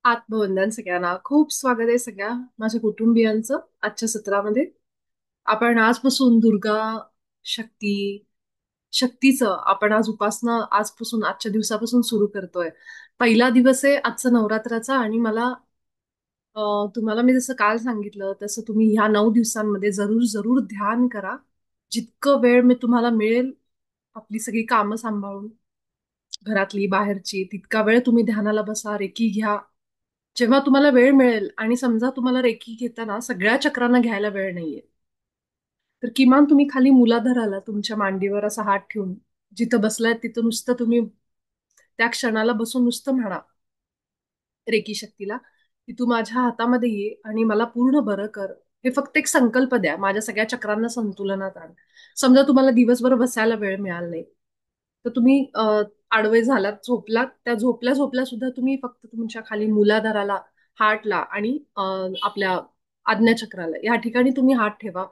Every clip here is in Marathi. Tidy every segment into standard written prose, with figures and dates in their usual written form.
आत्मवंदन सगळ्यांना. खूप स्वागत आहे सगळ्या माझ्या कुटुंबियांचं आजच्या सत्रामध्ये. आपण आजपासून दुर्गा शक्ती शक्तीचं आपण आज उपासना आजपासून आजच्या दिवसापासून सुरू करतोय. पहिला दिवस आहे आजचा नवरात्राचा आणि मला तुम्हाला मी जसं काल सांगितलं तसं तुम्ही ह्या 9 दिवसांमध्ये जरूर जरूर ध्यान करा. जितकं वेळ मी तुम्हाला मिळेल आपली सगळी कामं सांभाळून घरातली बाहेरची तितका वेळ तुम्ही ध्यानाला बसा, रेकी घ्या. जेव्हा तुम्हाला वेळ मिळेल आणि समजा तुम्हाला रेकी घेताना सगळ्या चक्रांना घ्यायला वेळ नाहीये, तर किमान तुम्ही खाली मुलाधाराला तुमच्या मांडीवर असा हात ठेवून जिथं बसलाय तिथं नुसतं तुम्ही त्या क्षणाला बसून नुसतं म्हणा रेकी शक्तीला की तू माझ्या हातामध्ये ये आणि मला पूर्ण बरं कर. हे फक्त एक संकल्प द्या, माझ्या सगळ्या चक्रांना संतुलनात आण. समजा तुम्हाला दिवसभर बसायला वेळ मिळाला नाही, तर तुम्ही आडवे झालात, झोपलात, त्या झोपल्या झोपल्या सुद्धा तुम्ही फक्त तुमच्या खाली मूलाधाराला, हार्टला आणि आपल्या आज्ञाचक्राला या ठिकाणी तुम्ही हात ठेवा.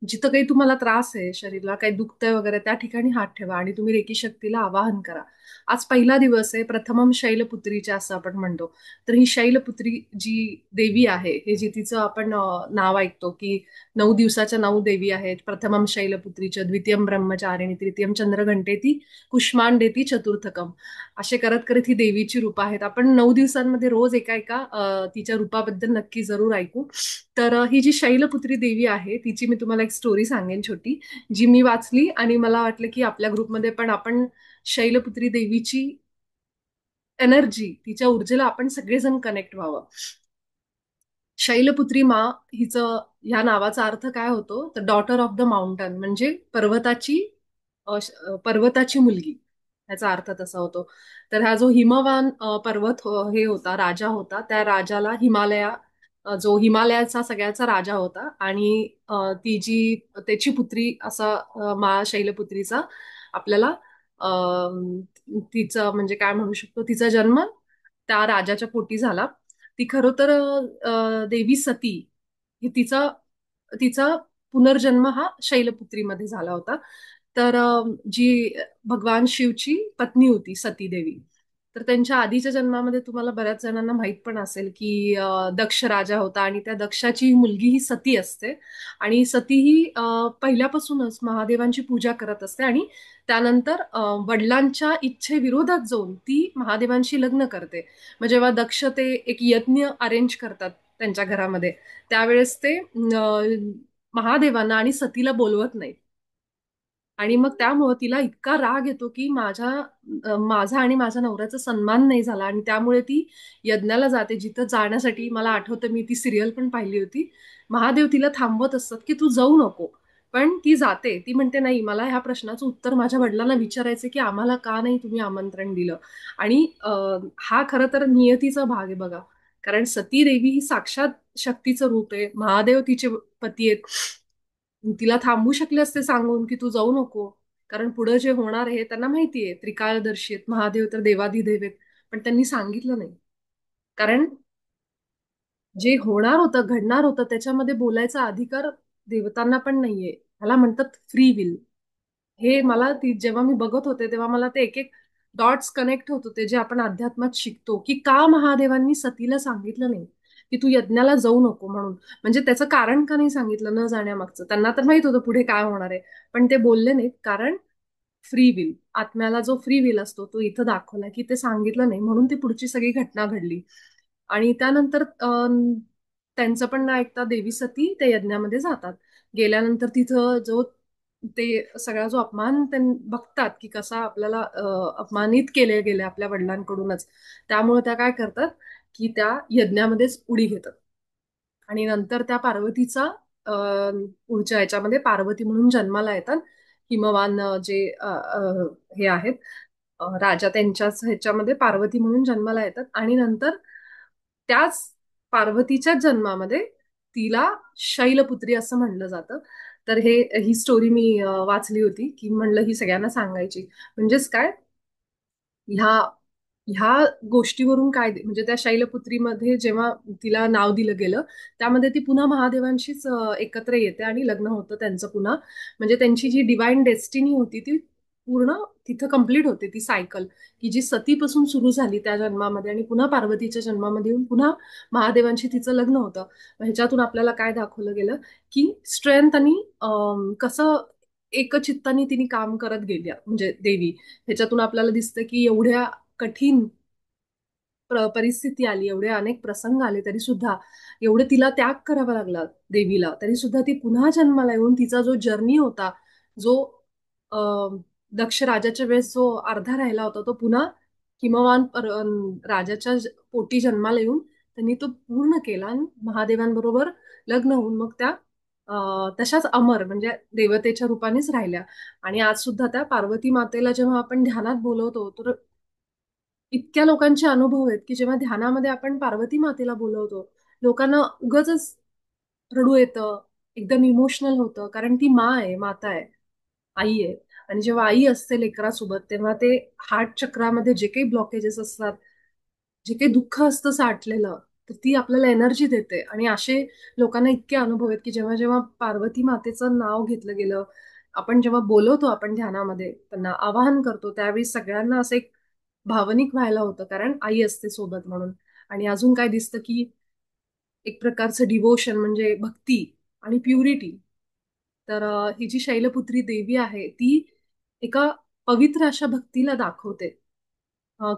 जिथं काही तुम्हाला त्रास आहे, शरीराला काही दुखतंय वगैरे, त्या ठिकाणी हात ठेवा आणि तुम्ही रेकी शक्तीला आवाहन करा. आज पहिला दिवस आहे, प्रथमम शैलपुत्रीचे असं आपण म्हणतो. तर ही शैलपुत्री जी देवी आहे, हे जी तिचं आपण नाव ऐकतो की 9 दिवसाच्या 9 देवी आहेत. प्रथमम शैलपुत्रीच, द्वितीयम ब्रह्मचारिणी, तृतीयम चंद्रघंटेती, कुष्मांडेती, चतुर्थकम. असे करत करत ही देवीची रूप आहेत. आपण 9 दिवसांमध्ये रोज एका एका तिच्या रूपाबद्दल नक्की जरूर ऐकू. तर ही जी शैलपुत्री देवी आहे तिची मी तुम्हाला एक स्टोरी सांगेन छोटी, जी मी वाचली आणि मला वाटलं की आपल्या ग्रुपमध्ये पण आपण शैलपुत्री देवीची एनर्जी, तिच्या ऊर्जेला आपण सगळेजण कनेक्ट व्हावं. शैलपुत्री मा हिचं ह्या नावाचा अर्थ काय होतो तर डॉटर ऑफ द माउंटन, म्हणजे पर्वताची मुलगी, ह्याचा अर्थ तसा होतो. तर हा जो हिमवान पर्वत हे होता, राजा होता, त्या राजाला जो हिमालयाचा सगळ्याचा राजा होता आणि ती जी त्याची पुत्री असा मा शैलपुत्रीचा आपल्याला तिचं म्हणजे काय म्हणू शकतो, तिचा जन्म त्या राजाच्या पोटी झाला. ती खरं तर देवी सती, ही तिचा तिचा पुनर्जन्म हा शैलपुत्रीमध्ये झाला होता. तर जी भगवान शिवची पत्नी होती सती देवी, तर त्यांच्या आधीच्या जन्मामध्ये तुम्हाला बऱ्याच जणांना माहित पण असेल की दक्ष राजा होता आणि त्या दक्षाची मुलगी ही सती असते. आणि सती ही पहिल्यापासूनच महादेवांची पूजा करत असते आणि त्यानंतर वडिलांच्या इच्छेविरोधात जाऊन ती महादेवांशी लग्न करते. मग जेव्हा दक्ष ते एक यज्ञ अरेंज करतात त्यांच्या घरामध्ये, त्यावेळेस ते महादेवांना आणि सतीला बोलवत नाहीत. आणि मग त्यामुळं तिला इतका राग येतो की माझा आणि माझ्या नवऱ्याचा सन्मान नाही झाला आणि त्यामुळे ती यज्ञाला जाते. जिथं जाण्यासाठी मला आठवतं, मी ती सिरियल पण पाहिली होती. महादेव तिला थांबवत असतात की तू जाऊ नको, पण ती जाते. ती म्हणते नाही, मला ह्या प्रश्नाचं उत्तर माझ्या वडिलांना विचारायचं की आम्हाला का नाही तुम्ही आमंत्रण दिलं. आणि हा खरं तर नियतीचा भाग आहे बघा. कारण सती देवी ही साक्षात शक्तीचं रूप आहे, महादेव तिचे पती आहेत. तिला थांबू शकले असते सांगून की तू जाऊ नको, कारण पुढे जे होणार आहे त्यांना माहितीये, त्रिकाळदर्शी आहेत महादेव, तर देवाधिदेव आहेत. पण त्यांनी सांगितलं नाही, कारण जे होणार होतं, घडणार होतं, त्याच्यामध्ये बोलायचा अधिकार देवतांना पण नाहीये. ह्याला म्हणतात फ्री विल. हे मला जेव्हा मी बघत होते तेव्हा मला ते एक एक डॉट्स कनेक्ट होत होते, जे आपण अध्यात्मात शिकतो की का महादेवांनी सतीला सांगितलं नाही की तू यज्ञाला जाऊ नको म्हणून. म्हणजे त्याचं कारण का नाही सांगितलं न जाण्यामागचं, त्यांना तर माहित होतं पुढे काय होणार आहे, पण ते बोलले नाहीत. कारण फ्री विल, आत्म्याला जो फ्री विल असतो तो इथं दाखवला की ते सांगितलं नाही, म्हणून ती पुढची सगळी घटना घडली. आणि त्यानंतर त्यांचं पण न ऐकता देवी सती त्या यज्ञामध्ये जातात. गेल्यानंतर तिथं जो ते सगळा जो अपमान बघतात की कसा आपल्याला अपमानित केले गेले आपल्या वडिलांकडूनच, त्यामुळे त्या काय करतात की त्या यज्ञामध्येच उडी घेतात. आणि नंतर त्या पार्वतीचा पुढच्या ह्याच्यामध्ये पार्वती म्हणून जन्माला येतात. हिमवान जे हे आहेत राजा, त्यांच्याच ह्याच्यामध्ये पार्वती म्हणून जन्माला येतात. आणि नंतर त्याच पार्वतीच्याच जन्मामध्ये तिला शैलपुत्री असं म्हणलं जातं. तर ही स्टोरी मी वाचली होती की म्हणलं ही सगळ्यांना सांगायची. म्हणजेच काय, ह्या ह्या गोष्टीवरून काय म्हणजे त्या शैलपुत्रीमध्ये जेव्हा तिला नाव दिलं गेलं, त्यामध्ये ती पुन्हा महादेवांशीच एकत्र येते आणि लग्न होतं त्यांचं पुन्हा. म्हणजे त्यांची जी डिवाइन डेस्टिनी होती ती पूर्ण तिथं कंप्लीट होते ती सायकल, की जी सतीपासून सुरू झाली त्या जन्मामध्ये आणि पुन्हा पार्वतीच्या जन्मामध्ये येऊन पुन्हा महादेवांशी तिचं लग्न होतं. ह्याच्यातून आपल्याला काय दाखवलं गेलं, की स्ट्रेंथ आणि कसं एकचित्ताने तिने काम करत गेल्या म्हणजे देवी. ह्याच्यातून आपल्याला दिसतं की एवढ्या कठीण परिस्थिती आली, एवढे अनेक प्रसंग आले तरी सुद्धा, एवढं तिला त्याग करावा लागला देवीला, तरी सुद्धा ती पुन्हा जन्माला येऊन तिचा जो जर्नी होता, जो अं, दक्ष राजाच्या वेळेस जो अर्धा राहिला होता, तो पुन्हा हिमवान राजाच्या पोटी जन्माला येऊन त्यांनी तो पूर्ण केला आणि महादेवांबरोबर लग्न होऊन मग त्या तशाच अमर म्हणजे देवतेच्या रूपानेच राहिल्या. आणि आज सुद्धा त्या पार्वती मातेला जेव्हा आपण ध्यानात बोलवतो, तर इतक्या लोकांचे अनुभव आहेत की जेव्हा ध्यानामध्ये आपण पार्वती मातेला बोलवतो, लोकांना उगाचच रडू येतं, एकदम इमोशनल होतं, कारण ती मा आहे, माता आहे, आई आहे. आणि जेव्हा आई असते लेकरासोबत, तेव्हा ते हार्ट चक्रामध्ये जे काही ब्लॉकेजेस असतात, जे काही दुःख असतं साठलेलं, तर ती आपल्याला एनर्जी देते. आणि असे लोकांना इतके अनुभव आहेत की जेव्हा जेव्हा पार्वती मातेचं नाव घेतलं गेलं, आपण जेव्हा बोलवतो आपण ध्यानामध्ये त्यांना आवाहन करतो, त्यावेळी सगळ्यांना असं एक भावनिक व्हायला होतं, कारण आई असते सोबत म्हणून. आणि अजून काय दिसतं की एक प्रकारचं डिवोशन म्हणजे भक्ती आणि प्युरिटी. तर ही जी शैलपुत्री देवी आहे ती एका पवित्र अशा भक्तीला दाखवते,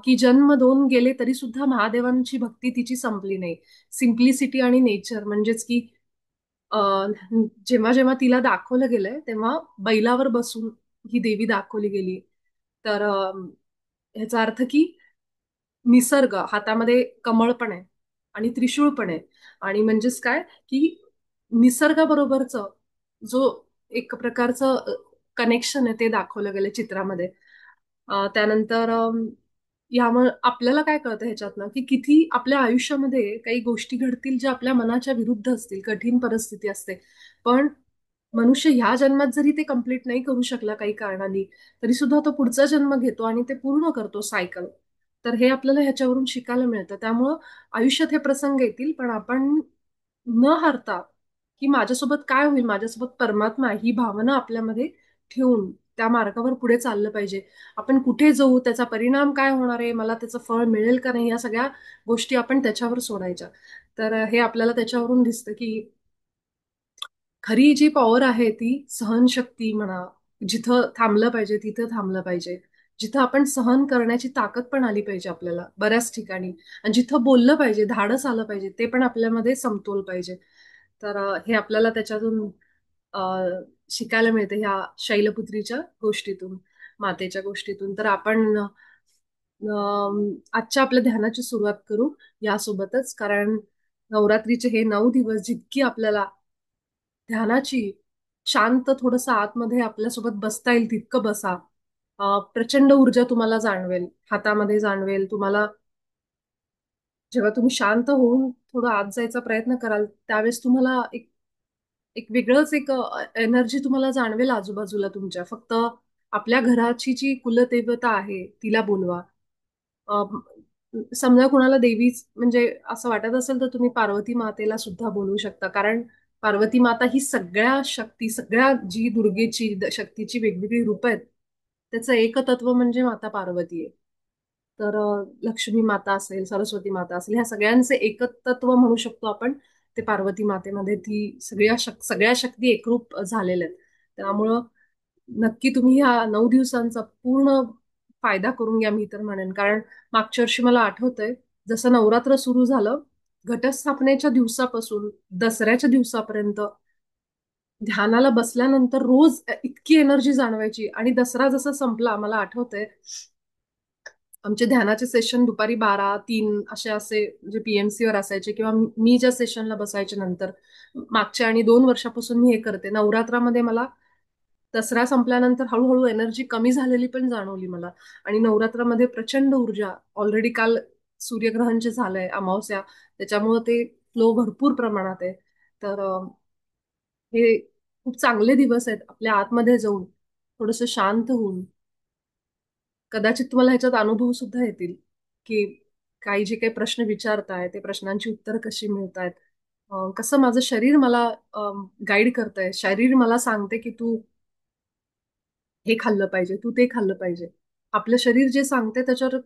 की जन्म दोन गेले तरी सुद्धा महादेवांची भक्ती तिची संपली नाही. सिम्प्लिसिटी आणि नेचर म्हणजेच की अ, जेव्हा जेव्हा तिला दाखवलं गेलंय तेव्हा बैलावर बसून ही देवी दाखवली गेली. तर ह्याचा अर्थ की निसर्ग हातामध्ये कमळ पण आहे आणि त्रिशूळ पण आहे. आणि काय की निसर्गाबरोबरच जो एक प्रकारचं कनेक्शन आहे ते दाखवलं गेलं चित्रामध्ये. त्यानंतर यामुळे आपल्याला काय कळतं ह्याच्यातनं की किती आपल्या आयुष्यामध्ये काही गोष्टी घडतील ज्या आपल्या मनाच्या विरुद्ध असतील, कठीण परिस्थिती असते, पण मनुष्य ह्या जन्मात जरी ते कंप्लीट नाही करू शकला काही कारणाने, तरी सुद्धा तो पुढचा जन्म घेतो आणि ते पूर्ण करतो सायकल. तर हे आपल्याला ह्याच्यावरून शिकायला मिळतं. त्यामुळं आयुष्यात हे प्रसंग येतील, पण आपण न हरता की माझ्यासोबत काय होईल, माझ्यासोबत परमात्मा आहे, ही भावना आपल्यामध्ये ठेवून त्या मार्गावर पुढे चाललं पाहिजे. आपण कुठे जाऊ, त्याचा परिणाम काय होणार आहे, मला त्याचं फळ मिळेल का नाही, या सगळ्या गोष्टी आपण त्याच्यावर सोडायच्या. तर हे आपल्याला त्याच्यावरून दिसतं की खरी जी पॉवर आहे ती सहनशक्ती म्हणा, जिथं थांबलं पाहिजे तिथं थांबलं पाहिजे. जिथं आपण सहन करण्याची ताकद पण आली पाहिजे आपल्याला बऱ्याच ठिकाणी. आणि जिथं बोललं पाहिजे, धाडस आलं पाहिजे, ते पण आपल्यामध्ये समतोल पाहिजे. तर हे आपल्याला त्याच्यातून अ, शिकायला मिळते ह्या शैलपुत्रीच्या गोष्टीतून, मातेच्या गोष्टीतून. तर आपण आजच्या आपल्या ध्यानाची सुरुवात करू यासोबतच, कारण नवरात्रीचे हे 9 दिवस जितकी आपल्याला ध्यानाची शांत थोडंसं आतमध्ये आपल्यासोबत बसता येईल तितकं बसा. प्रचंड ऊर्जा तुम्हाला जाणवेल, हातामध्ये जाणवेल तुम्हाला. जेव्हा तुम्ही शांत होऊन थोडं आत जायचा प्रयत्न कराल, त्यावेळेस तुम्हाला एक एक वेगळंच एक एनर्जी तुम्हाला जाणवेल आजूबाजूला तुमच्या. फक्त आपल्या घराची जी कुलदेवता आहे तिला बोलवा. अ, समजा कुणाला देवीच म्हणजे असं वाटत असेल तर तुम्ही पार्वती मातेला सुद्धा बोलवू शकता, कारण पार्वती माता ही सगळ्या शक्ती, सगळ्या जी दुर्गेची शक्तीची वेगवेगळी रूप आहेत, त्याचं एकतत्व म्हणजे माता पार्वती आहे. तर लक्ष्मी माता असेल, सरस्वती माता असेल, ह्या सगळ्यांचे एकतत्व म्हणू शकतो आपण. ते पार्वती मातेमध्ये ती सगळ्या शक्ती एकरूप झालेल्या आहेत. त्यामुळं नक्की तुम्ही ह्या 9 दिवसांचा पूर्ण फायदा करून घ्या, मी तर म्हणेन. कारण मागच्या वर्षी मला आठवतंय, जसं नवरात्र सुरू झालं, घटस्थापनेच्या दिवसापासून दसऱ्याच्या दिवसापर्यंत ध्यानाला बसल्यानंतर रोज इतकी एनर्जी जाणवायची. आणि दसरा जसा संपला, मला आठवतंय आमचे ध्यानाचे सेशन दुपारी 12-3 असे म्हणजे पीएमसी वर असायचे, किंवा मी ज्या सेशनला बसायचे नंतर. मागच्या आणि 2 वर्षापासून मी हे करते नवरात्रामध्ये. मला दसरा संपल्यानंतर हळूहळू एनर्जी कमी झालेली पण जाणवली मला. आणि नवरात्रामध्ये प्रचंड ऊर्जा, ऑलरेडी काल सूर्यग्रहण जे झालंय, अमावस्या, त्याच्यामुळे ते फ्लो भरपूर प्रमाणात आहे. तर हे खूप चांगले दिवस आहेत आपल्या आतमध्ये जाऊन थोडस शांत होऊन. कदाचित तुम्हाला ह्याच्यात अनुभव सुद्धा येतील की काही जे काही प्रश्न विचारताय ते प्रश्नांची उत्तर कशी मिळतायत. कसं माझं शरीर मला गाईड करतंय, शरीर मला सांगते की तू हे खाल्लं पाहिजे, तू ते खाल्लं पाहिजे. आपलं शरीर जे सांगते त्याच्यावर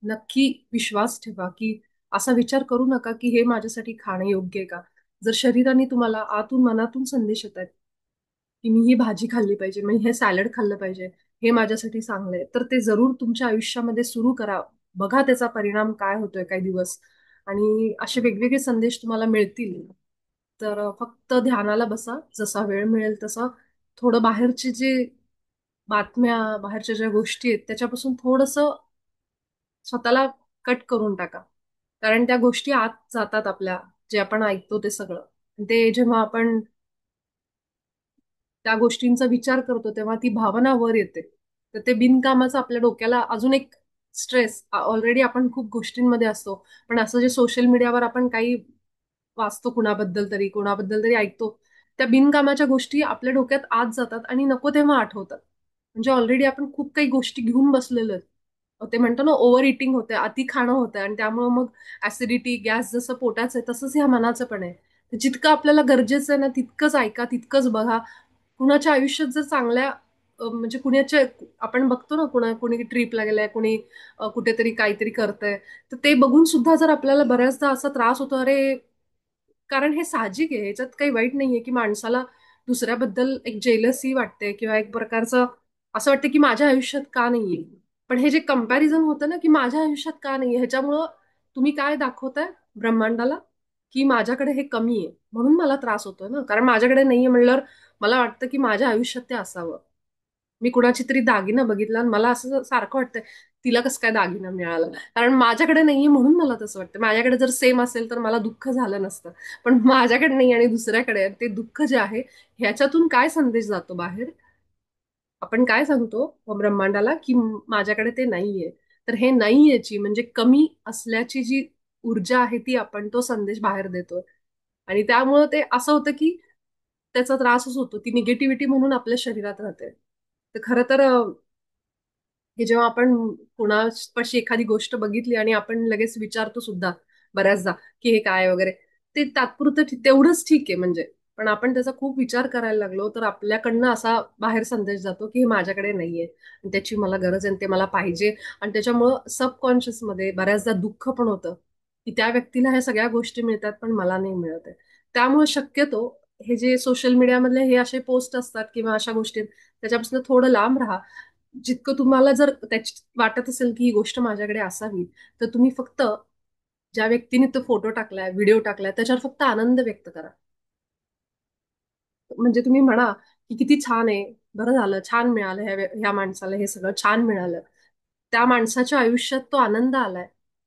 नक्की विश्वास ठेवा, की असा विचार करू नका, की हे माझ्यासाठी खाणं योग्य आहे का? जर शरीराने तुम्हाला आतून मनातून संदेश येत आहेत, की मी ही भाजी खाल्ली पाहिजे, मी हे सॅलड खाल्लं पाहिजे, हे माझ्यासाठी चांगलं आहे, तर ते जरूर तुमच्या आयुष्यामध्ये सुरू करा. बघा त्याचा परिणाम काय होतोय काही दिवस. आणि असे वेगवेगळे संदेश तुम्हाला मिळतील. तर फक्त ध्यानाला बसा, जसा वेळ मिळेल तसा. थोडं बाहेरचे जे बातम्या, बाहेरच्या ज्या गोष्टी आहेत त्याच्यापासून थोडंसं स्वतःला कट करून टाका. कारण त्या गोष्टी आत जातात आपल्या, जे आपण ऐकतो ते सगळं. ते जेव्हा आपण त्या गोष्टींचा विचार करतो तेव्हा ती भावना वर येते. तर ते बिनकामाचं आपल्या डोक्याला अजून एक स्ट्रेस, ऑलरेडी आपण खूप गोष्टींमध्ये असतो. पण असं जे सोशल मीडियावर आपण काही वाचतो, कुणाबद्दल तरी ऐकतो, त्या बिनकामाच्या गोष्टी आपल्या डोक्यात आत जातात आणि नको तेव्हा आठवतात. म्हणजे ऑलरेडी आपण खूप काही गोष्टी घेऊन बसलेलो आहेत. ते म्हणतो ना, ओव्हर इटिंग होते, अति खाणं होतं आणि त्यामुळे मग ऍसिडिटी, गॅस जसं पोटाचं आहे तसंच ह्या मनाचं पण आहे. तर जितकं आपल्याला गरजेचं आहे ना तितकंच ऐका, तितकंच बघा. कुणाच्या आयुष्यात जर चांगल्या म्हणजे कुणाच्या, आपण बघतो ना, कुणी ट्रिपला गेलाय, कुणी कुठेतरी काहीतरी करतंय, तर ते बघून सुद्धा जर आपल्याला बऱ्याचदा असा त्रास होतो, अरे, कारण हे साहजिक आहे, ह्याच्यात काही वाईट नाहीये की माणसाला दुसऱ्याबद्दल एक जेलसी वाटते किंवा एक प्रकारचं असं वाटतं की माझ्या आयुष्यात का नाहीये. पण हे जे कंपॅरिझन होतं ना, की माझ्या आयुष्यात का नाहीये, ह्याच्यामुळं तुम्ही काय दाखवताय ब्रह्मांडाला, की माझ्याकडे हे कमी आहे म्हणून मला त्रास होतोय ना. कारण माझ्याकडे नाहीये म्हणल्यावर मला वाटतं की माझ्या आयुष्यात ते असावं. मी कुणाची तरी दागिना बघितला आणि मला असं सारखं वाटतंय, तिला कसं काय दागिना मिळाला. कारण माझ्याकडे नाहीये म्हणून मला तसं वाटतं. माझ्याकडे जर सेम असेल तर मला दुःख झालं नसतं. पण माझ्याकडे नाही आणि दुसऱ्याकडे आहे. ते दुःख जे आहे, ह्याच्यातून काय संदेश जातो बाहेर, आपण काय सांगतो ब्रह्मांडाला, की माझ्याकडे ते नाहीये. तर हे नाहीयेची म्हणजे कमी असल्याची जी ऊर्जा आहे ती आपण तो संदेश बाहेर देतोय. आणि त्यामुळं ते असं होतं की त्याचा त्रासच होतो. ती निगेटिव्हिटी म्हणून आपल्या शरीरात राहते. तर खरं तर हे जेव्हा आपण कुणापाशी एखादी गोष्ट बघितली आणि आपण लगेच विचारतो सुद्धा बऱ्याचदा, की हे काय वगैरे, ते तात्पुरतं तेवढंच ठीक आहे म्हणजे. पण आपण त्याचा खूप विचार करायला लागलो तर आपल्याकडनं असा बाहेर संदेश जातो की हे माझ्याकडे नाहीये आणि त्याची मला गरज आहे आणि ते मला पाहिजे. आणि त्याच्यामुळं सबकॉन्शियस मध्ये बऱ्याचदा दुःख पण होतं, की त्या व्यक्तीला ह्या सगळ्या गोष्टी मिळतात पण मला नाही मिळत आहे. त्यामुळे शक्यतो हे जे सोशल मीडियामधले हे असे पोस्ट असतात किंवा अशा गोष्टी, त्याच्यापासून थोडं लांब राहा. जितकं तुम्हाला जर त्याची वाटत असेल की ही गोष्ट माझ्याकडे असावी, तर तुम्ही फक्त ज्या व्यक्तीने तो फोटो टाकलाय, व्हिडिओ टाकलाय, त्याच्यावर फक्त आनंद व्यक्त करा. म्हणजे तुम्ही म्हणा की किती छान आहे, बरं झालं, छान मिळालं, ह्या माणसाला हे सगळं छान मिळालं. त्या माणसाच्या आयुष्यात तो आनंद आलाय.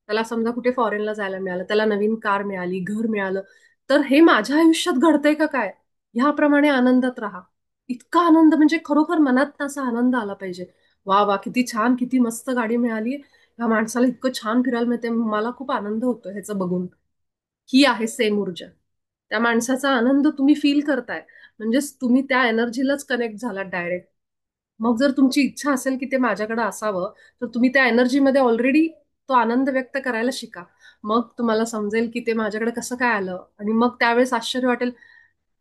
त्याला समजा कुठे फॉरेनला जायला मिळालं, त्याला नवीन कार मिळाली, घर मिळालं, तर हे माझ्या आयुष्यात घडतंय का काय, ह्याप्रमाणे आनंदात राहा. इतका आनंद म्हणजे खरोखर मनात असा आनंद आला पाहिजे. वा वा, किती छान, किती मस्त गाडी मिळाली, ह्या माणसाला इतकं छान फिरायला मिळते, मला खूप आनंद होतो ह्याचं बघून. ही आहे सेम ऊर्जा. त्या माणसाचा आनंद तुम्ही फील करताय, म्हणजेच तुम्ही त्या एनर्जीलाच कनेक्ट झालात डायरेक्ट. मग जर तुमची इच्छा असेल की ते माझ्याकडे असावं, तर तुम्ही त्या एनर्जीमध्ये ऑलरेडी तो आनंद व्यक्त करायला शिका. मग तुम्हाला समजेल की ते माझ्याकडे कसं काय आलं आणि मग त्यावेळेस आश्चर्य वाटेल,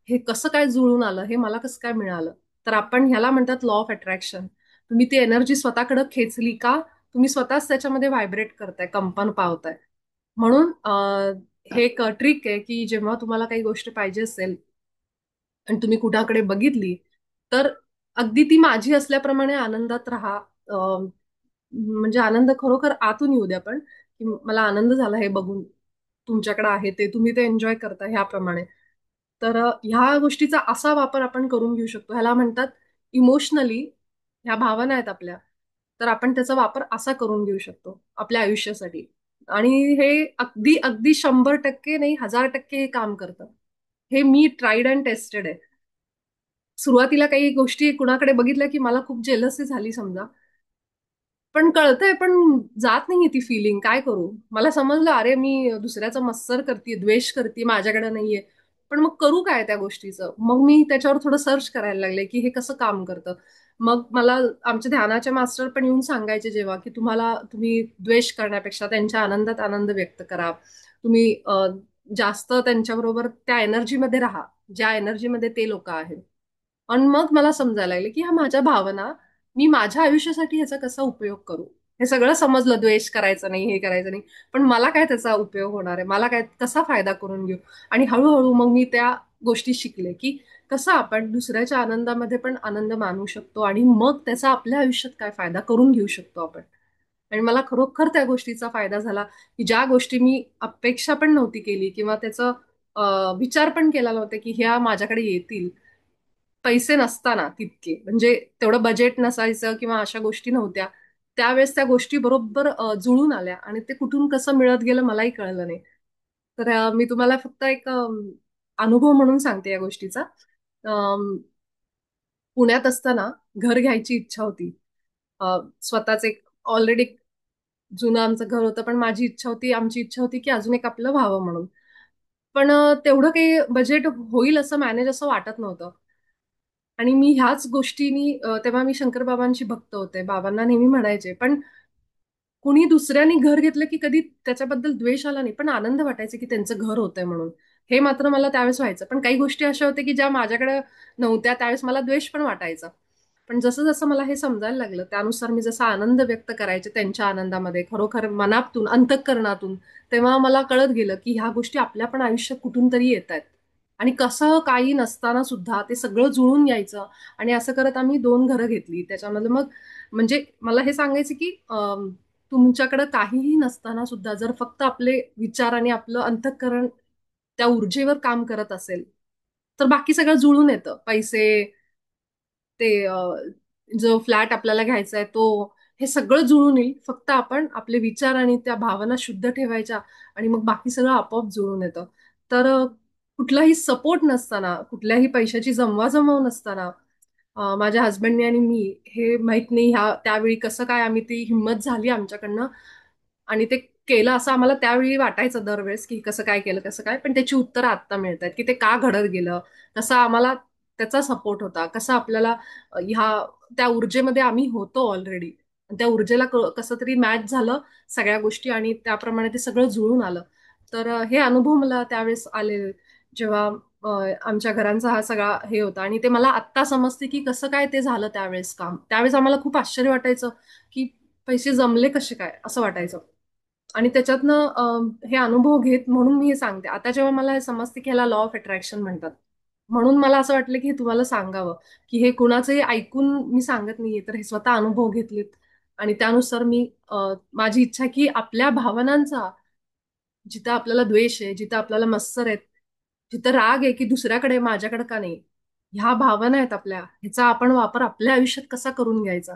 हे कसं काय जुळून आलं, हे मला कसं काय मिळालं. तर आपण ह्याला म्हणतात लॉ ऑफ अट्रॅक्शन. तुम्ही ती एनर्जी स्वतःकडे खेचली का, तुम्ही स्वतःच त्याच्यामध्ये व्हायब्रेट करताय, कंपन पावताय. म्हणून हे एक ट्रिक आहे की जेव्हा तुम्हाला काही गोष्ट पाहिजे असेल आणि तुम्ही कुणाकडे बघितली, तर अगदी ती माझी असल्याप्रमाणे आनंदात राहा. म्हणजे आनंद खरोखर आतून येऊ द्या, पण की मला आनंद झाला हे बघून, तुमच्याकडे आहे ते, तुम्ही ते एन्जॉय करता ह्याप्रमाणे. तर ह्या गोष्टीचा असा वापर आपण करून घेऊ शकतो. ह्याला म्हणतात इमोशनली, ह्या भावना आहेत आपल्या, तर आपण त्याचा वापर असा करून घेऊ शकतो आपल्या आयुष्यासाठी. आणि हे अगदी अगदी 100% नाही, 1000% हे काम करतं. हे मी ट्राईड अँड टेस्टेड आहे. सुरुवातीला काही गोष्टी कुणाकडे बघितल्या की मला खूप जेलसी झाली समजा, पण कळतंय, पण जात नाहीये ती फिलिंग, काय करू. मला समजलं, अरे मी दुसऱ्याचा मत्सर करते, द्वेष करते, माझ्याकडे नाहीये. पण मग करू काय त्या गोष्टीचं. मग मी त्याच्यावर थोडं सर्च करायला लागले की हे कसं काम करतं. मग मला आमचे ध्यानाचे मास्टर पण येऊन सांगायचे जेव्हा, की तुम्ही द्वेष करण्यापेक्षा त्यांच्या आनंदात आनंद व्यक्त करा. तुम्ही जास्त त्यांच्याबरोबर त्या एनर्जीमध्ये राहा, ज्या एनर्जीमध्ये ते लोक आहेत. आणि मग मला समजायला लागले की ह्या माझ्या भावना मी माझ्या आयुष्यासाठी ह्याचा कसा उपयोग करू. हे सगळं समजलं, द्वेष करायचा नाही, हे करायचं नाही. पण मला काय त्याचा उपयोग होणार आहे, मला काय कसा फायदा करून घेऊ. आणि हळूहळू मग मी त्या गोष्टी शिकले की कसं आपण दुसऱ्याच्या आनंदामध्ये पण आनंद मानू शकतो आणि मग त्याचा आपल्या आयुष्यात काय फायदा करून घेऊ शकतो आपण. आणि मला खरोखर त्या गोष्टीचा फायदा झाला की ज्या गोष्टी मी अपेक्षा पण नव्हती केली किंवा त्याचा विचार पण केला नव्हता की ह्या माझ्याकडे येतील. पैसे नसताना तितके म्हणजे तेवढं बजेट नसायचं किंवा अशा गोष्टी नव्हत्या. त्यावेळेस त्या गोष्टी बरोबर जुळून आल्या आणि ते कुठून कसं मिळत गेलं मलाही कळलं नाही. तर मी तुम्हाला फक्त एक अनुभव म्हणून सांगते या गोष्टीचा. अम, पुण्यात असताना घर घ्यायची इच्छा होती. स्वतःच एक ऑलरेडी जुनं आमचं घर होतं, पण माझी इच्छा होती, आमची इच्छा होती की अजून एक आपलं व्हावं म्हणून. पण तेवढं काही बजेट होईल असं मॅनेज असं वाटत नव्हतं. आणि मी ह्याच गोष्टीनी तेव्हा मी शंकरबाबांची भक्त होते, बाबांना नेहमी म्हणायचे. पण कुणी दुसऱ्यांनी घर घेतलं की कधी त्याच्याबद्दल द्वेष आला नाही, पण आनंद वाटायचा की त्यांचं घर होतंय म्हणून. हे मात्र मला त्यावेळेस व्हायचं. पण काही गोष्टी अशा होत्या की ज्या माझ्याकडे नव्हत्या, त्यावेळेस मला द्वेष पण वाटायचा. पण जसं जसं मला हे समजायला लागलं, त्यानुसार मी जसा आनंद व्यक्त करायचे त्यांच्या आनंदामध्ये, खरोखर मनातून, अंतःकरणातून, तेव्हा मला कळत गेलं की ह्या गोष्टी आपल्या पण आयुष्यात कुठून तरी येत आहेत. आणि कसं काही नसताना सुद्धा ते सगळं जुळून यायचं. आणि असं करत आम्ही 2 घरं घेतली. त्याच्यामध्ये मग म्हणजे मला हे सांगायचं की तुमच्याकडे काहीही नसताना सुद्धा जर फक्त आपले विचार आणि आपलं अंतःकरण त्या ऊर्जेवर काम करत असेल, तर बाकी सगळं जुळून येतं. पैसे, ते जो फ्लॅट आपल्याला घ्यायचा आहे तो, हे सगळं जुळून येईल. फक्त आपण आपले विचार आणि त्या भावना शुद्ध ठेवायच्या आणि मग बाकी सगळं आपोआप जुळून येतं. तर कुठलाही सपोर्ट नसताना, कुठल्याही पैशाची जमवाजमव नसताना माझ्या हस्बंडने आणि मी, हे माहित नाही ह्या त्यावेळी कसं काय आम्ही ती हिंमत झाली आमच्याकडनं आणि ते केलं असं आम्हाला त्यावेळी वाटायचं दरवेळेस की कसं काय केलं कसं काय. पण त्याची उत्तरं आत्ता मिळत आहेत की ते का घडत गेलं, कसा आम्हाला त्याचा सपोर्ट होता, कसा आपल्याला ह्या त्या ऊर्जेमध्ये आम्ही होतो ऑलरेडी. त्या ऊर्जेला कसं तरी मॅच झालं सगळ्या गोष्टी आणि त्याप्रमाणे ते सगळं जुळून आलं. तर हे अनुभव मला त्यावेळेस आले जेव्हा आमच्या घरांचा हा सगळा हे होता. आणि ते मला आत्ता समजते की कसं काय ते झालं त्यावेळेस काम. त्यावेळेस आम्हाला खूप आश्चर्य वाटायचं की पैसे जमले कसे काय असं वाटायचं. आणि त्याच्यातनं हे अनुभव घेत म्हणून मी हे सांगते. आता जेव्हा मला हे समजते की ह्याला लॉ ऑफ अट्रॅक्शन म्हणतात, म्हणून मला असं वाटलं की हे तुम्हाला सांगावं की हे कुणाचंही ऐकून मी सांगत नाहीये, तर हे स्वतः अनुभव घेतलेत. आणि त्यानुसार मी माझी इच्छा आहे की आपल्या भावनांचा, जिथं आपल्याला द्वेष आहे, जिथं आपल्याला मत्सर आहेत, जिथं राग आहे की दुसऱ्याकडे माझ्याकडे का नाही, ह्या भावना आहेत आपल्या, ह्याचा आपण वापर आपल्या आयुष्यात कसा करून घ्यायचा,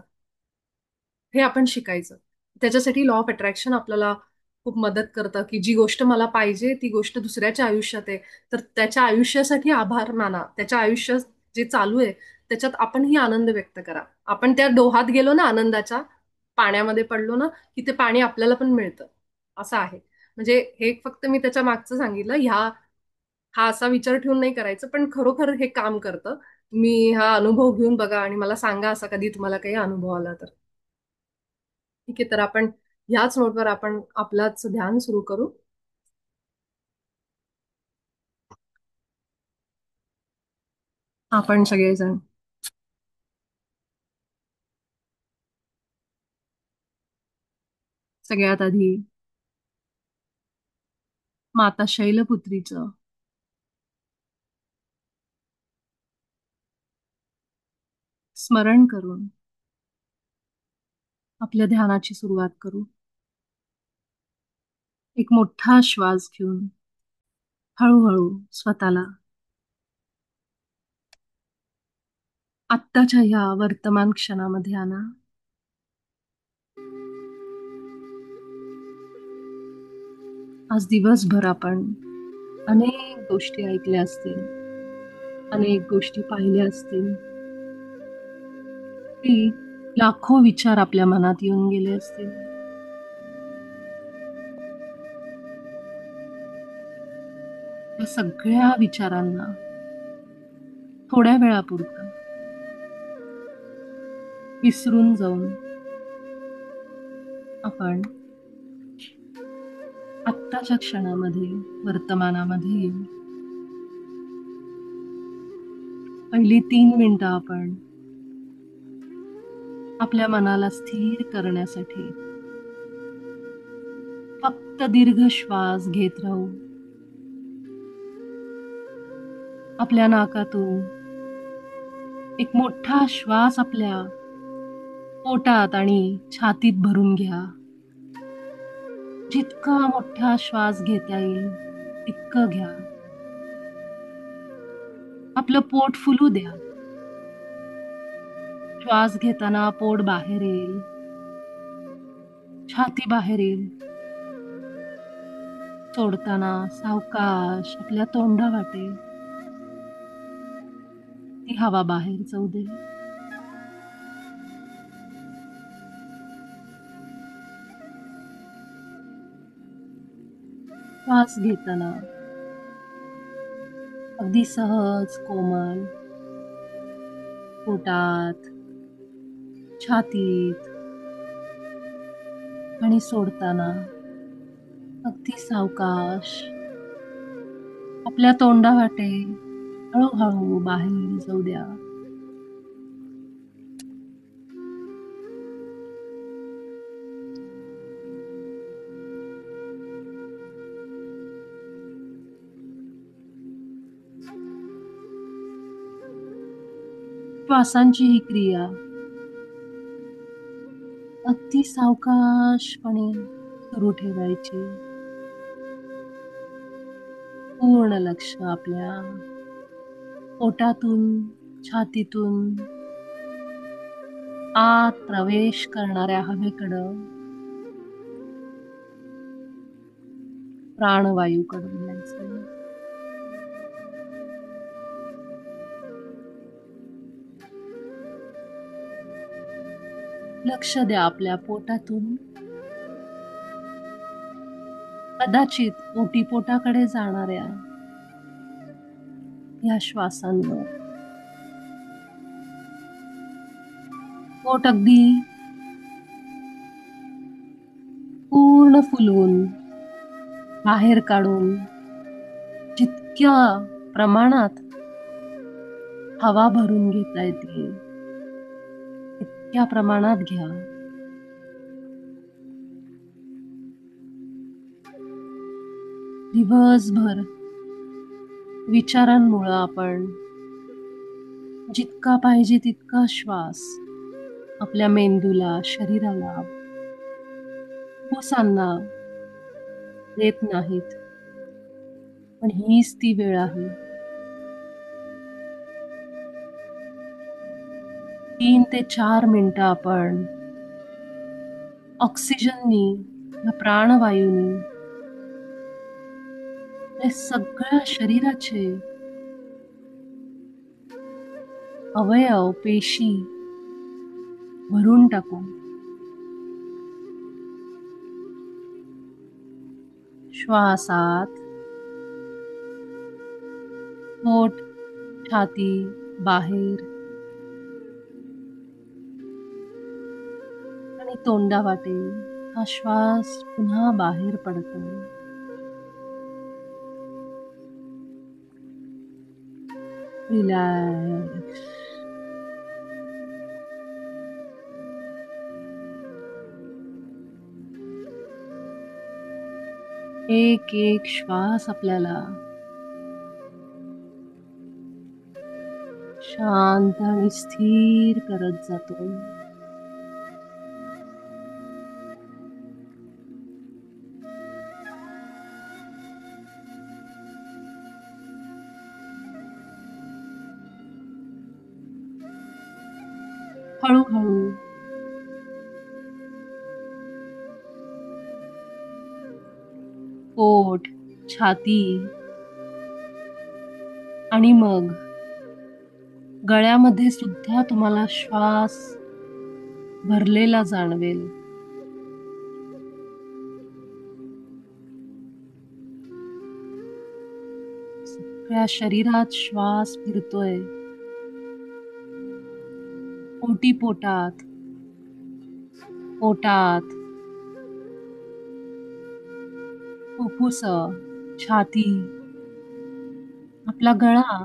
हे आपण शिकायचं. त्याच्यासाठी लॉ ऑफ अट्रॅक्शन आपल्याला खूप मदत करतं की जी गोष्ट मला पाहिजे ती गोष्ट दुसऱ्याच्या आयुष्यात आहे, तर त्याच्या आयुष्यासाठी आभार माना. त्याच्या आयुष्यात जे चालू आहे त्याच्यात आपणही आनंद व्यक्त करा. आपण त्या डोहात गेलो ना, आनंदाच्या पाण्यामध्ये पडलो ना, की ते पाणी आपल्याला पण मिळतं. असं आहे. म्हणजे हे फक्त मी त्याच्या मागचं सांगितलं. हा असा विचार ठेवून नाही करायचं, पण खरोखर हे काम करतं. तुम्ही हा अनुभव घेऊन बघा आणि मला सांगा असा कधी तुम्हाला काही अनुभव आला तर. ठीक आहे, तर आपण ह्याच नोटवर आपण आपलाच ध्यान सुरू करू. आपण सगळेजण सगळ्यात आधी माता शैलपुत्रीचं स्मरण करून आपल्या ध्यानाची सुरुवात करू. एक मोठा श्वास घेऊन हळूहळू स्वतःला आत्ताच्या ह्या वर्तमान क्षणामध्ये आणा. आज दिवसभर आपण अनेक गोष्टी ऐकल्या असतील, अनेक गोष्टी पाहिल्या असतील, की लाखो विचार आपल्या मनात येऊन गेले असतील. या सगळ्या विचारांना थोड्या वेळापुरतं विसरून जाऊन आपण आत्ताच्या क्षणामध्ये, वर्तमानामध्ये येऊ. पहिली 3 मिनिटं आपण आपल्या मनाला स्थिर करण्यासाठी फक्त दीर्घ श्वास घेत राहू. आपल्या नाकातून एक मोठा श्वास आपल्या पोटात आणि छातीत भरून घ्या. जितका मोठा श्वास घेता येईल तितकं घ्या. आपलं पोट फुलू द्या. श्वास घेताना पोट बाहेर येईल, छाती बाहेर येईल. सोडताना सावकाश आपल्या तोंडावाटे ती हवा बाहेर जाऊ दे. श्वास घेताना अगदी सहज कोमल पोटात, छातीत आणि सोडताना अगदी सावकाश आपल्या तोंडावाटे हळूहळू बाहेर जाऊ द्या. श्वासांची ही क्रिया अगदी सावकाशपणे सुरू ठेवायची. पूर्ण लक्ष आपल्या पोटातून, छातीतून आत प्रवेश करणाऱ्या हवेकडं, प्राणवायूकडे द्यायचं. लक्ष द्या आपल्या पोटातून कदाचित ओटीपोटाकडे जाणाऱ्या या श्वासांवर. पोट अगदी पूर्ण फुलवून बाहेर काढून जितक्या प्रमाणात हवा भरून घेता येते तितक्या प्रमाणात घ्या. दिवसभर विचारांमुळे आपण जितका पाहिजे तितका श्वास आपल्या मेंदूला, शरीराला, फुफ्फुसांना देत नाहीत. पण हीच ती वेळ आहे. 3 ते 4 मिनिटं आपण ऑक्सिजननी, प्राणवायूनी आपल्या सगळ्या शरीराचे अवयव, पेशी भरून टाकू. श्वासात पोट, छाती बाहेर आणि तोंडावाटे हा श्वास पुन्हा बाहेर पडतो. रिलॅक्स. एक एक श्वास आपल्याला शांत आणि स्थिर करत जातो. हळूहळू पोट, छाती आणि मग गळ्यामध्ये सुद्धा तुम्हाला श्वास भरलेला जाणवेल. सगळ्या शरीरात श्वास फिरतोय. ओटीपोटात, पोटात, फुफ्फुस, छाती, आपला गळा,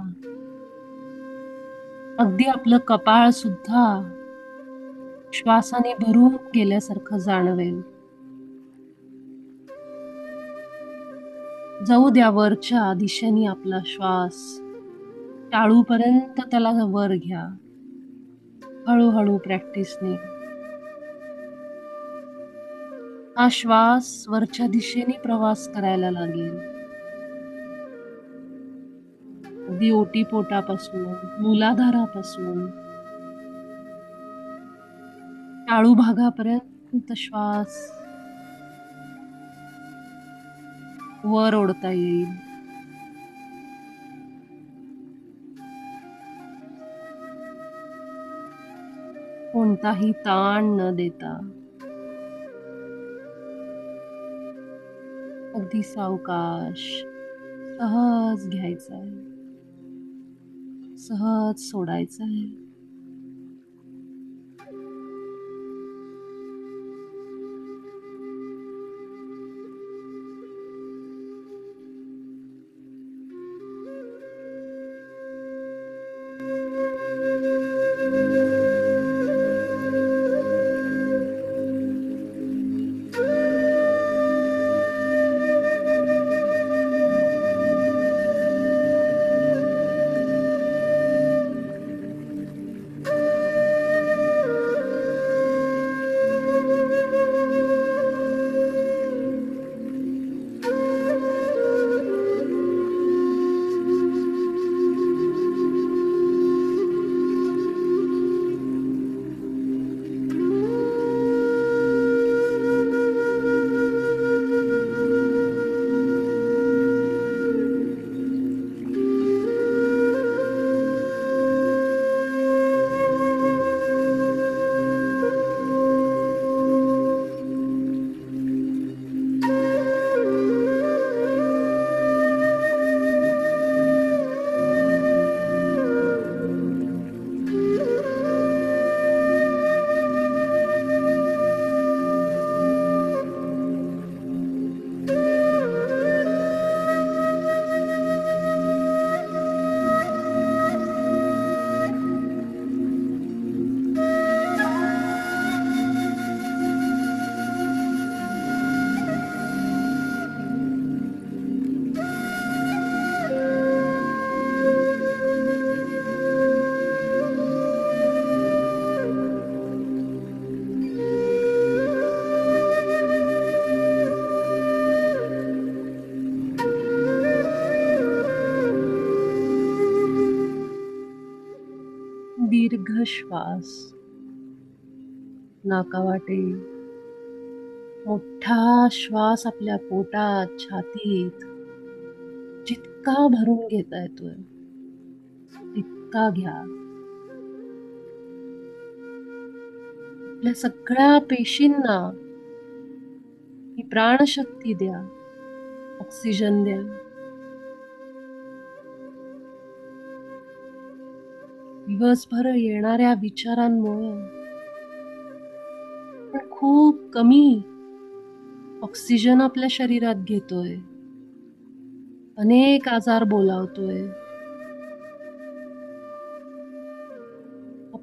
अगदी आपलं कपाळ सुद्धा श्वासाने भरून गेल्यासारखं जाणवेल. जाऊ द्या वरच्या दिशेने आपला श्वास, टाळूपर्यंत त्याला वर घ्या. हळूहळू प्रॅक्टिसने हा श्वास वरच्या दिशेने प्रवास करायला लागेल. अगदी ओटीपोटापासून, मूलाधारापासून टाळू भागापर्यंत श्वास वर ओढता येईल. कोणताही ताण न देता अगदी सावकाश सहज घ्यायचा आहे, सहज सोडायचा आहे. दीर्घ श्वास नाकावाटे, मोठा श्वास आपल्या पोटात, छातीत जितका भरून घेता येतोय तितका घ्या. आपल्या सगळ्या पेशींना ही प्राणशक्ती द्या, ऑक्सिजन द्या. दिवसभर येणाऱ्या विचारांमुळे आपण खूप कमी ऑक्सिजन आपल्या शरीरात घेतोय, अनेक आजार बोलावतोय.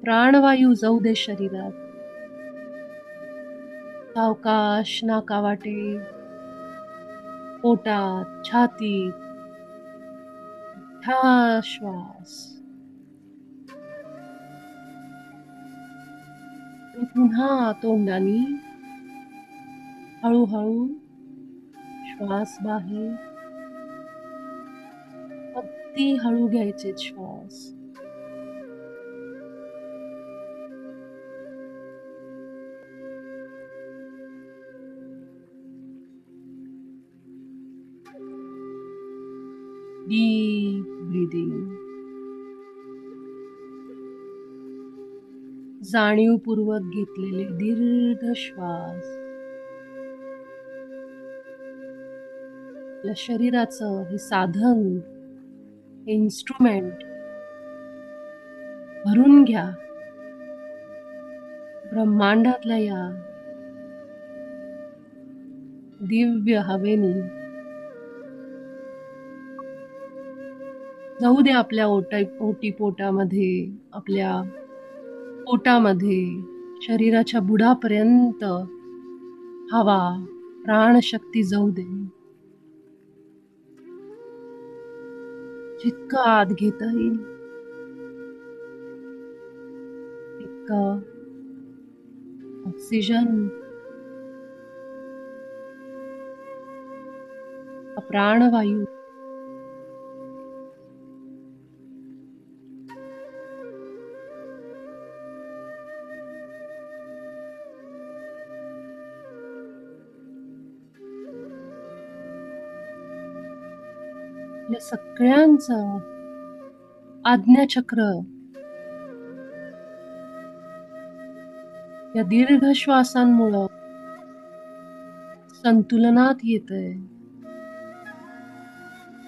प्राणवायू जाऊ दे शरीरात. सावकाश नाकावाटे, पोटात, छातीत मोठा श्वास आणि पुन्हा तोंडानी हळूहळू श्वास बाहेर. अगदी हळू घ्यायचे श्वास. Deep breathing. जाणीवपूर्वक घेतलेले दीर्घ श्वास आपल्या शरीराचं हे साधन, हे इन्स्ट्रुमेंट भरून घ्या. ब्रह्मांडातल्या या दिव्य हवेनी जाऊ द्या आपल्या ओटीपोटामध्ये, आपल्या पोटामध्ये शरीराच्या बुडापर्यंत हवा प्राणशक्ती जाऊ दे. जितकं आत घेता येईल तितकं ऑक्सिजन, प्राणवायू या सगळ्यांचं आज्ञाचक्र या दीर्घ श्वासांमुळं संतुलनात येतंय.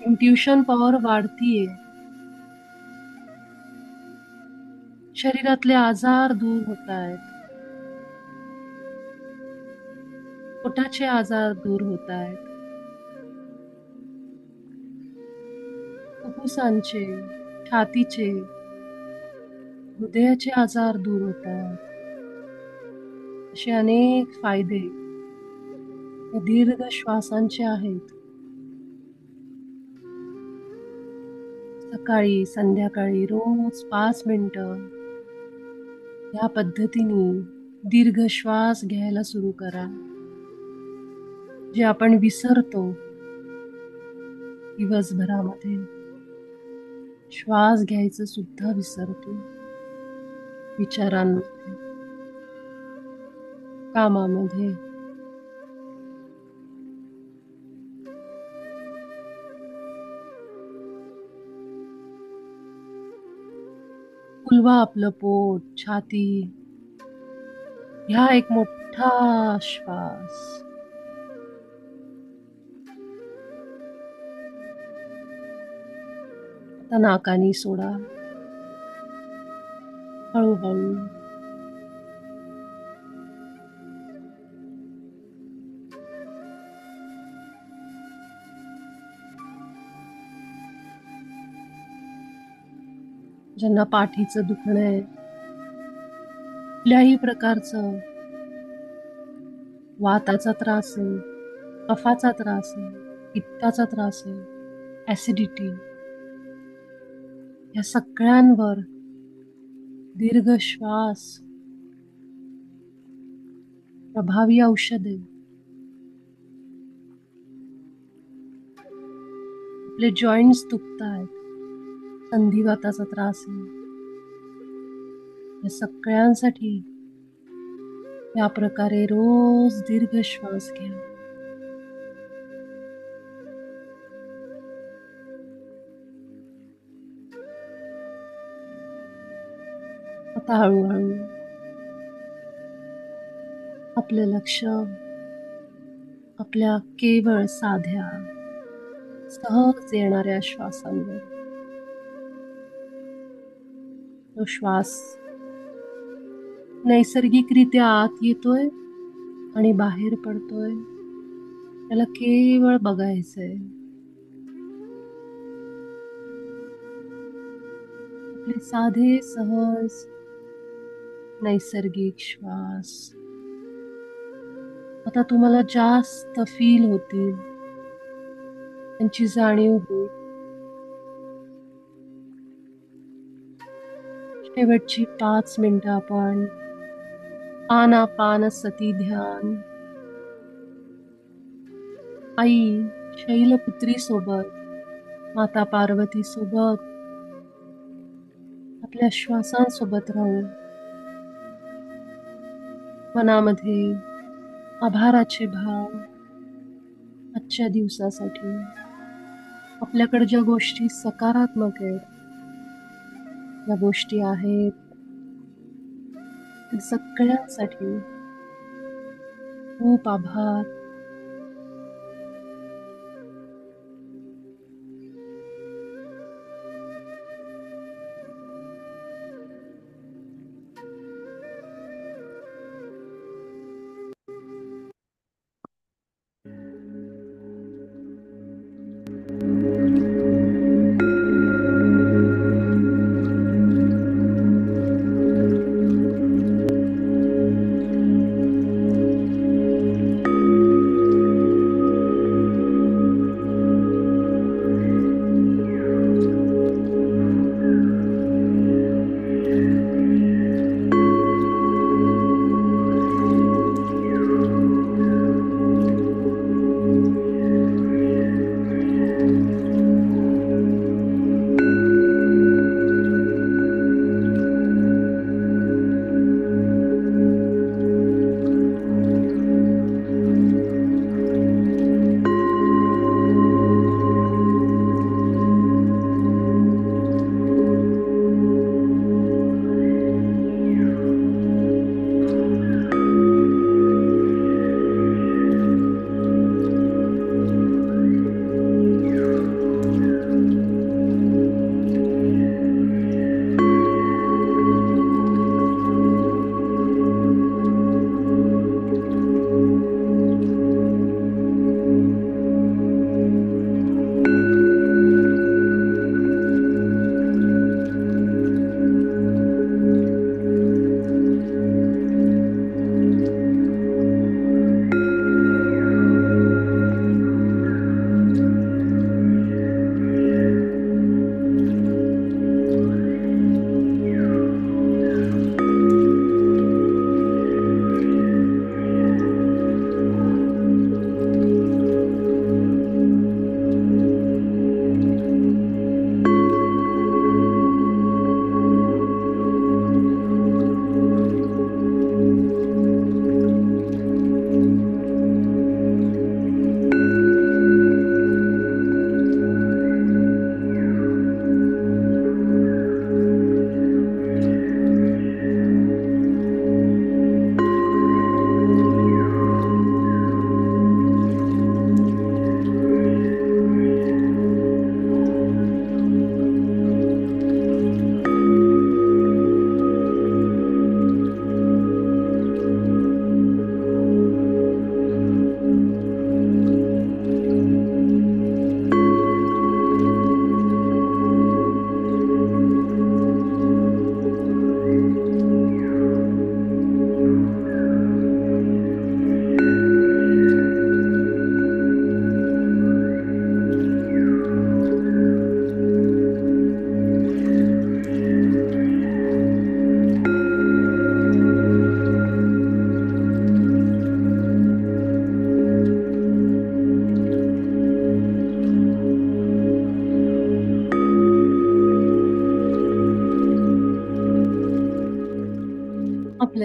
इंट्युशन पॉवर वाढतीये. शरीरातले आजार दूर होत आहेत. पोटाचे आजार दूर होत आहेत. फुफ्फुसांचे, छातीचे, हृदयाचे आजार दूर होत आहेत. असे अनेक फायदे या दीर्घ श्वासांचे आहेत. सकाळी संध्याकाळी रोज 5 मिनिटं या पद्धतीने दीर्घ श्वास घ्यायला सुरू करा. जे आपण विसरतो दिवसभरामध्ये, श्वास घ्यायचं सुद्धा विसरतो. विचारांमध्ये, कामामध्ये. फुलवा आपलं पोट, छाती. ह्या एक मोठा श्वास. आता नाकानी सोडा. हळूहळू. ज्यांना पाठीचं दुखणं आहे, कुठल्याही प्रकारचं वाताचा त्रास आहे, कफाचा त्रास आहे, पित्ताचा त्रास आहे, ऍसिडिटी, या सगळ्यांवर दीर्घ श्वास प्रभावी औषध आहे. आपले जॉईंट्स दुखतायत, संधिवाताचा त्रास आहे, या सगळ्यांसाठी या प्रकारे रोज दीर्घ श्वास घ्या. आता हळूहळू आपलं लक्ष आपल्या केवळ साध्या सहज येणाऱ्या श्वासांवर. तो श्वास नैसर्गिकरित्या आत येतोय आणि बाहेर पडतोय, त्याला केवळ बघायचंय. आपले साधे सहज नैसर्गिक श्वास आता तुम्हाला जास्त फील होतील, त्यांची जाणीव होईल. शेवटची 5 मिनिटं आपण आनापानसती ध्यान आई शैलपुत्री सोबत, माता पार्वती सोबत, आपल्या श्वासांसोबत राहू. मनामध्ये आभाराचे भाव आजच्या दिवसासाठी, आपल्याकडे ज्या गोष्टी सकारात्मक आहेत, ज्या गोष्टी आहेत त्या सगळ्यांसाठी खूप आभार.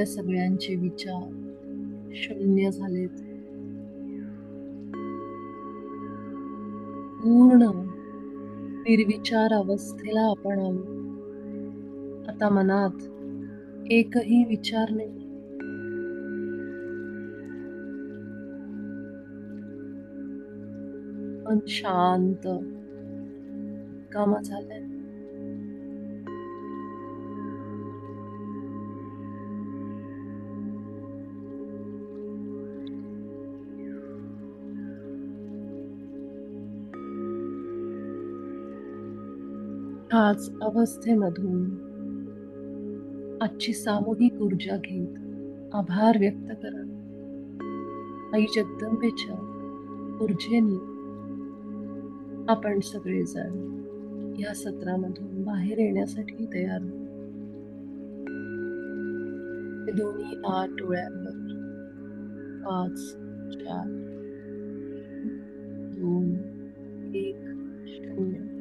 आपल्या सगळ्यांचे विचार शून्य झालेत. पूर्ण निर्विचार अवस्थेला आपण आलो. आता मनात एकही विचार नाही. मन शांत कामा झालंय. ह्याच अवस्थेमधून आजची सामूहिक ऊर्जा घेत आभार व्यक्त करा. आई जगदंबेच्या ऊर्जेने आपण सगळेजण या सत्रामधून बाहेर येण्यासाठी तयार आहोत. दोन्ही हात डोळ्यांवर 5, 4, 2, 1, 0.